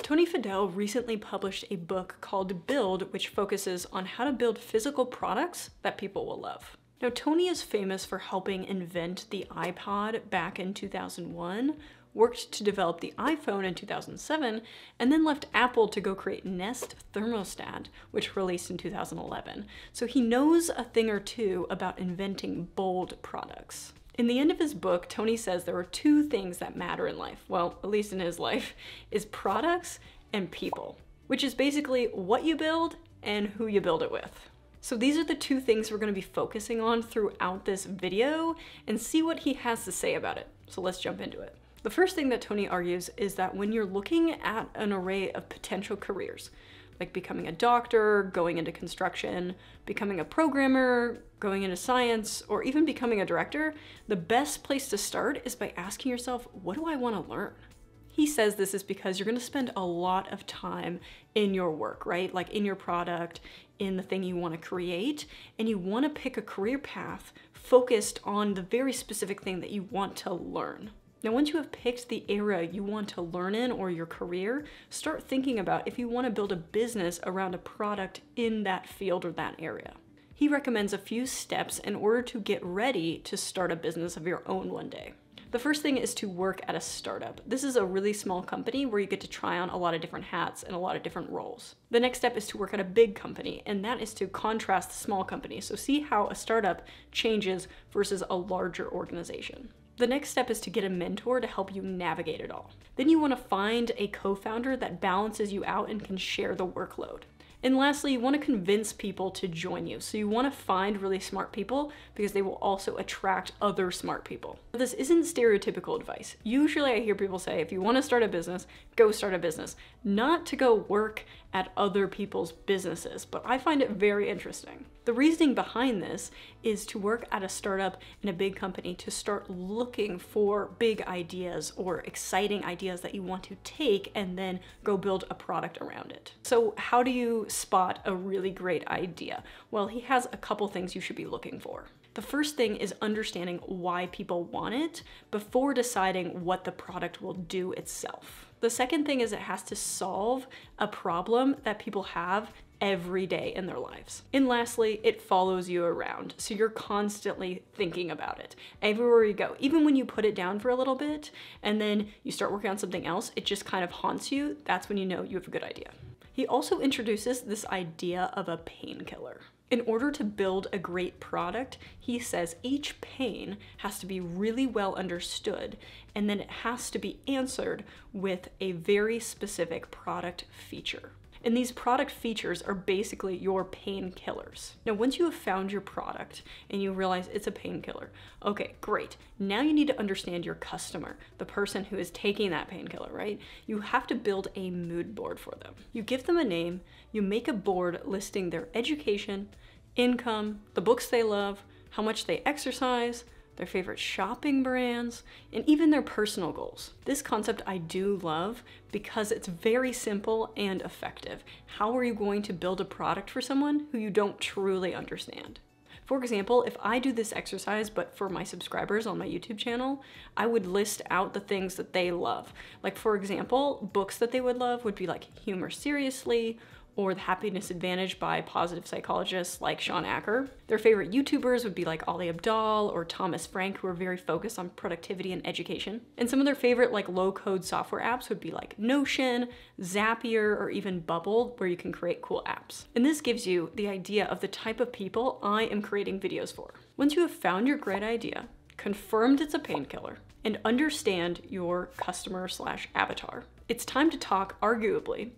Tony Fadell recently published a book called Build, which focuses on how to build physical products that people will love. Now, Tony is famous for helping invent the iPod back in 2001, worked to develop the iPhone in 2007, and then left Apple to go create Nest Thermostat, which released in 2011. So he knows a thing or two about inventing bold products. In the end of his book, Tony says there are two things that matter in life, well, at least in his life, is products and people, which is basically what you build and who you build it with. So these are the two things we're going to be focusing on throughout this video and see what he has to say about it. So let's jump into it. The first thing that Tony argues is that when you're looking at an array of potential careers, like becoming a doctor, going into construction, becoming a programmer, going into science, or even becoming a director, the best place to start is by asking yourself, what do I want to learn? He says this is because you're going to spend a lot of time in your work, right? Like in your product, in the thing you want to create, and you want to pick a career path focused on the very specific thing that you want to learn. Now, once you have picked the area you want to learn in or your career, start thinking about if you want to build a business around a product in that field or that area. He recommends a few steps in order to get ready to start a business of your own one day. The first thing is to work at a startup. This is a really small company where you get to try on a lot of different hats and a lot of different roles. The next step is to work at a big company, and that is to contrast the small company. So see how a startup changes versus a larger organization. The next step is to get a mentor to help you navigate it all. Then you want to find a co-founder that balances you out and can share the workload. And lastly, you want to convince people to join you. So you want to find really smart people because they will also attract other smart people. This isn't stereotypical advice. Usually I hear people say, if you want to start a business, go start a business. Not to go work at other people's businesses, but I find it very interesting. The reasoning behind this is to work at a startup in a big company to start looking for big ideas or exciting ideas that you want to take and then go build a product around it. So how do you spot a really great idea? Well, he has a couple things you should be looking for. The first thing is understanding why people want it before deciding what the product will do itself. The second thing is it has to solve a problem that people have every day in their lives. And lastly, it follows you around. So you're constantly thinking about it everywhere you go. Even when you put it down for a little bit and then you start working on something else, it just kind of haunts you. That's when you know you have a good idea. He also introduces this idea of a painkiller. In order to build a great product, he says each pain has to be really well understood, and then it has to be answered with a very specific product feature. And these product features are basically your painkillers. Now, once you have found your product and you realize it's a painkiller, okay, great. Now you need to understand your customer, the person who is taking that painkiller, right? You have to build a mood board for them. You give them a name, you make a board listing their education, income, the books they love, how much they exercise, their favorite shopping brands, and even their personal goals. This concept I do love because it's very simple and effective. How are you going to build a product for someone who you don't truly understand? For example, if I do this exercise, but for my subscribers on my YouTube channel, I would list out the things that they love. Like, for example, books that they would love would be like Humor Seriously, or The Happiness Advantage by positive psychologists like Sean Acker. Their favorite YouTubers would be like Ali Abdaal or Thomas Frank, who are very focused on productivity and education. And some of their favorite like low-code software apps would be like Notion, Zapier, or even Bubble, where you can create cool apps. And this gives you the idea of the type of people I am creating videos for. Once you have found your great idea, confirmed it's a painkiller, and understand your customer/avatar, it's time to talk, arguably,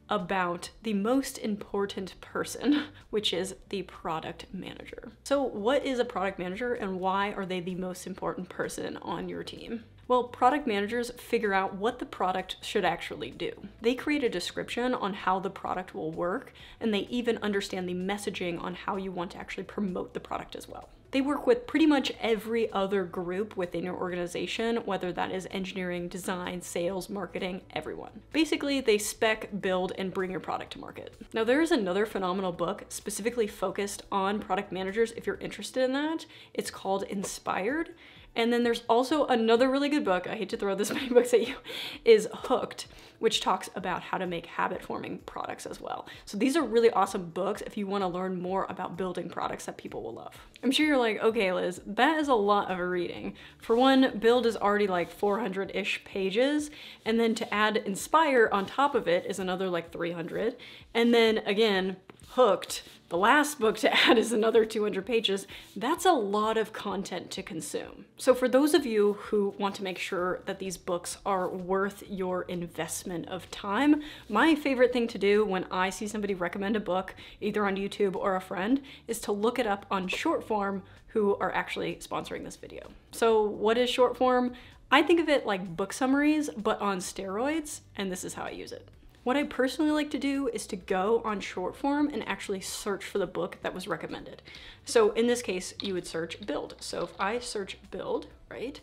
about the most important person, which is the product manager. So what is a product manager and why are they the most important person on your team? Well, product managers figure out what the product should actually do. They create a description on how the product will work, and they even understand the messaging on how you want to actually promote the product as well. They work with pretty much every other group within your organization, whether that is engineering, design, sales, marketing, everyone. Basically, they spec, build, and bring your product to market. Now, there is another phenomenal book specifically focused on product managers if you're interested in that. It's called Inspired. And then there's also another really good book, I hate to throw this many books at you, is Hooked, which talks about how to make habit-forming products as well. So these are really awesome books if you want to learn more about building products that people will love. I'm sure you're like, okay, Liz, that is a lot of reading. For one, Build is already like 400-ish pages, and then to add Inspire on top of it is another like 300. And then again, Hooked, the last book to add, is another 200 pages. That's a lot of content to consume. So for those of you who want to make sure that these books are worth your investment of time, my favorite thing to do when I see somebody recommend a book, either on YouTube or a friend, is to look it up on Shortform, who are actually sponsoring this video. So what is Shortform? I think of it like book summaries, but on steroids, and this is how I use it. What I personally like to do is to go on Shortform and actually search for the book that was recommended. So in this case, you would search Build. So if I search Build, right,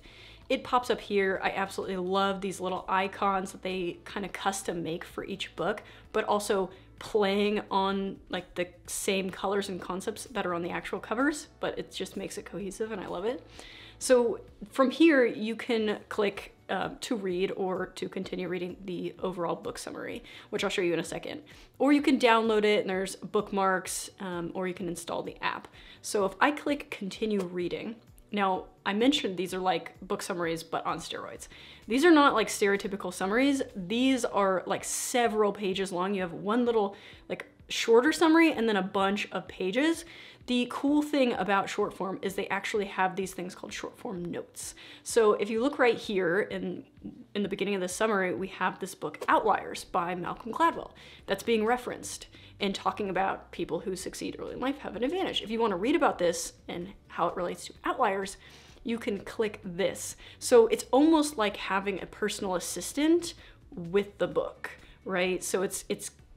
it pops up here. I absolutely love these little icons that they kind of custom make for each book, but also playing on like the same colors and concepts that are on the actual covers, but it just makes it cohesive and I love it. So from here, you can click to read or to continue reading the overall book summary, which I'll show you in a second. Or you can download it and there's bookmarks, or you can install the app. So if I click continue reading, now I mentioned these are like book summaries, but on steroids. These are not like stereotypical summaries. These are like several pages long. You have one little like shorter summary and then a bunch of pages. The cool thing about Shortform is they actually have these things called Shortform notes. So if you look right here in the beginning of the summary, we have this book Outliers by Malcolm Gladwell that's being referenced and talking about people who succeed early in life have an advantage. If you want to read about this and how it relates to Outliers, you can click this. So it's almost like having a personal assistant with the book, right? So it's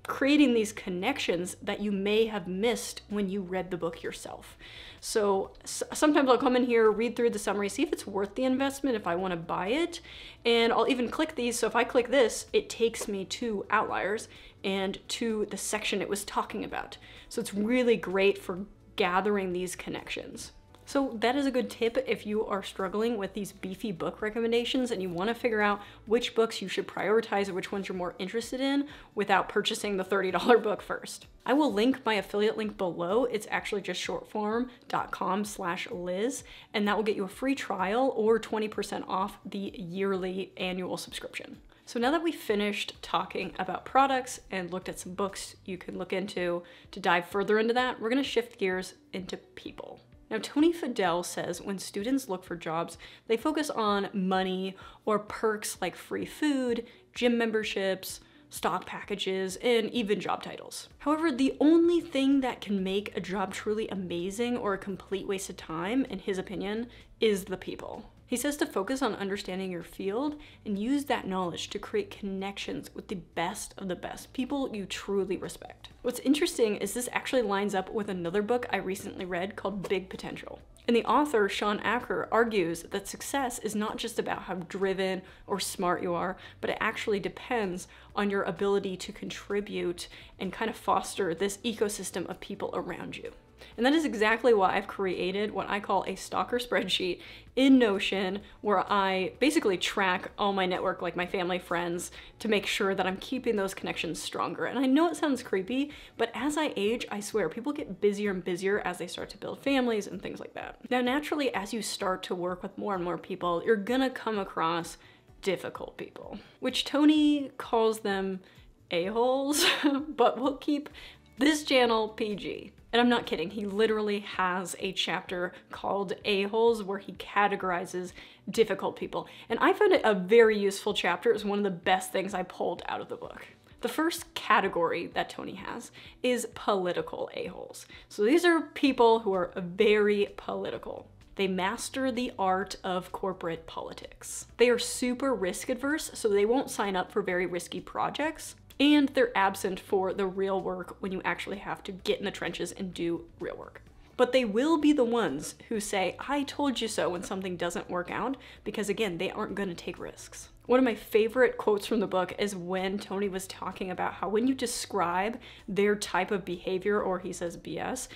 creating these connections that you may have missed when you read the book yourself. So sometimes I'll come in here, read through the summary, see if it's worth the investment, if I want to buy it, and I'll even click these. So if I click this, it takes me to Outliers and to the section it was talking about. So it's really great for gathering these connections. So that is a good tip if you are struggling with these beefy book recommendations and you want to figure out which books you should prioritize or which ones you're more interested in without purchasing the $30 book first. I will link my affiliate link below. It's actually just shortform.com/Liz, and that will get you a free trial or 20% off the yearly annual subscription. So now that we finished talking about products and looked at some books you can look into to dive further into that, we're going to shift gears into people. Now, Tony Fadell says when students look for jobs, they focus on money or perks like free food, gym memberships, stock packages, and even job titles. However, the only thing that can make a job truly amazing or a complete waste of time, in his opinion, is the people. He says to focus on understanding your field and use that knowledge to create connections with the best of the best, people you truly respect. What's interesting is this actually lines up with another book I recently read called Big Potential. And the author, Sean Acker, argues that success is not just about how driven or smart you are, but it actually depends on your ability to contribute and kind of foster this ecosystem of people around you. And that is exactly why I've created what I call a stalker spreadsheet in Notion, where I basically track all my network, like my family, friends, to make sure that I'm keeping those connections stronger. And I know it sounds creepy, but as I age, I swear, people get busier and busier as they start to build families and things like that. Now, naturally, as you start to work with more and more people, you're gonna come across difficult people, which Tony calls them a-holes, but we'll keep this channel PG. And I'm not kidding, he literally has a chapter called A-holes where he categorizes difficult people. And I found it a very useful chapter. It was one of the best things I pulled out of the book. The first category that Tony has is political a-holes. So these are people who are very political. They master the art of corporate politics. They are super risk adverse, so they won't sign up for very risky projects. And they're absent for the real work when you actually have to get in the trenches and do real work. But they will be the ones who say, I told you so when something doesn't work out, because again, they aren't gonna take risks. One of my favorite quotes from the book is when Tony was talking about how when you describe their type of behavior, or he says BS,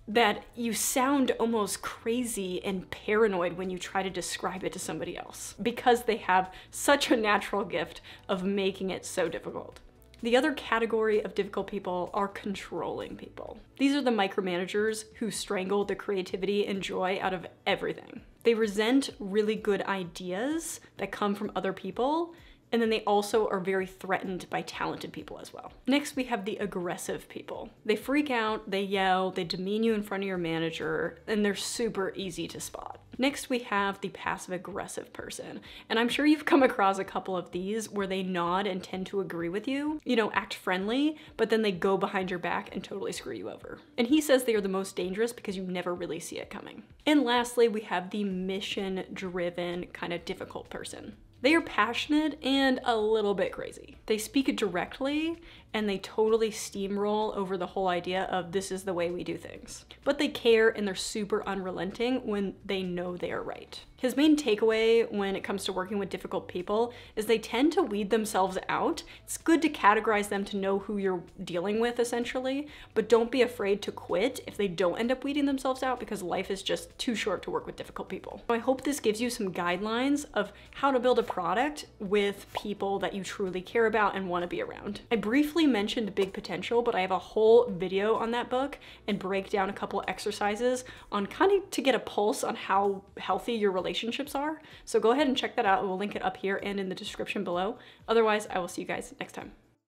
that you sound almost crazy and paranoid when you try to describe it to somebody else, because they have such a natural gift of making it so difficult. The other category of difficult people are controlling people. These are the micromanagers who strangle the creativity and joy out of everything. They resent really good ideas that come from other people, and then they also are very threatened by talented people as well. Next, we have the aggressive people. They freak out, they yell, they demean you in front of your manager, and they're super easy to spot. Next, we have the passive-aggressive person. And I'm sure you've come across a couple of these where they nod and tend to agree with you, act friendly, but then they go behind your back and totally screw you over. And he says they are the most dangerous because you never really see it coming. And lastly, we have the mission-driven, kind of difficult person. They are passionate and a little bit crazy. They speak directly and they totally steamroll over the whole idea of this is the way we do things. But they care and they're super unrelenting when they know they are right. His main takeaway when it comes to working with difficult people is they tend to weed themselves out. It's good to categorize them to know who you're dealing with essentially, but don't be afraid to quit if they don't end up weeding themselves out, because life is just too short to work with difficult people. So I hope this gives you some guidelines of how to build a product with people that you truly care about and want to be around. I briefly mentioned Big Potential, but I have a whole video on that book and break down a couple exercises on kind of to get a pulse on how healthy your relationships are. So go ahead and check that out. We'll link it up here and in the description below. Otherwise, I will see you guys next time.